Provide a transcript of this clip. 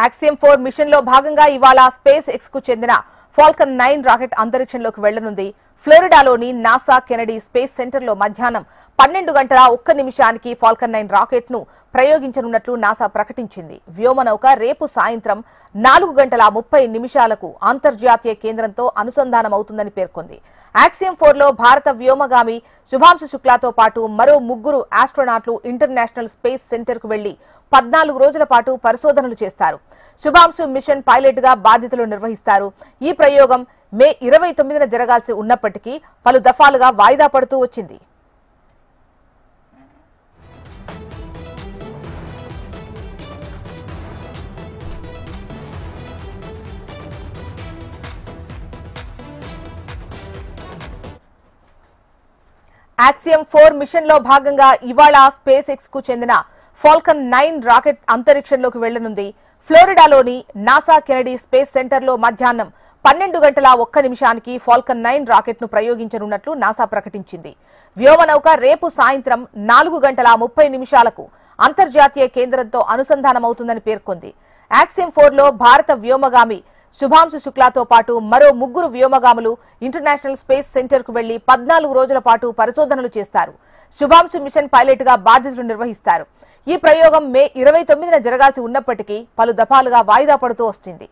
Axiom 4 machine లో భాగంగా ఇవాళ స్పేస్ ఎక్స్ కు చెందిన ఫాల్కన్ 9 రాకెట్ అంతరిక్షంలోకి వెళ్లనుంది. ఫ్లోరిడాలోని నాసా కెనడీ స్పేస్ సెంటర్ లో మధ్యాహ్నం 12 గంటల 1 నిమిషానికి ఫాల్కన్ 9 రాకెట్ ను ప్రయోగించనున్నట్లు నాసా ప్రకటించింది. వ్యోమనౌక రేపు సాయంత్రం 4 గంటల 30 నిమిషాలకు అంతర్జాతీయ కేంద్రంతో అనుసంధానమవుతుందని పేర్కొంది. యాక్సియం 4 లో భారత వ్యోమగామి శుభాంశు శుక్లాతో పాటు మరో 3 ఆస్ట్రోనాట్లు ఇంటర్నేషనల్ స్పేస్ సెంటర్ కు వెళ్లి 14 రోజుల పాటు పరిశోధనలు చేస్తారు. శుభాంశు మిషన్ పైలట్ గా బాధ్యతలు నిర్వహిస్తారు. ఈ ప్రయోగం మే 29న జరగాల్సి ఉన్నప్పటికీ పలు దఫాలుగా వాయిదా పడుతూ వచ్చింది. యాక్సియం 4 మిషన్ లో భాగంగా ఇవాళ స్పేస్ ఎక్స్ కు చెందిన ఫాల్కన్ 9 రాకెట్ అంతరిక్షంలోకి వెళ్లనుంది. ఫ్లోరిడాలోని నాసా కెనడీ స్పేస్ సెంటర్ లో మధ్యాహ్నం 12 గంటల 1 నిమిషానికి ఫాల్కన్ 9 రాకెట్ ను ప్రయోగించనున్నట్లు నాసా ప్రకటించింది. వ్యోమనౌక రేపు సాయంత్రం 4 గంటల 30 నిమిషాలకు అంతర్జాతీయ కేంద్రంతో అనుసంధానమవుతుందని పేర్కొంది. యాక్సియం 4 లో భారత వ్యోమగామి శుభాంశు శుక్లాతో పాటు మరో 3 వ్యోమగాములు ఇంటర్నేషనల్ స్పేస్ సెంటర్ కు వెళ్లి 14 రోజుల పాటు పరిశోధనలు చేస్తారు. శుభాంశు మిషన్ పైలట్ గా బాధ్యతలు నిర్వహిస్తారు. ఈ ప్రయోగం మే 29న జరగాల్సి ఉన్నప్పటికీ పలు దఫాలుగా వాయిదా పడుతూ వస్తుంది.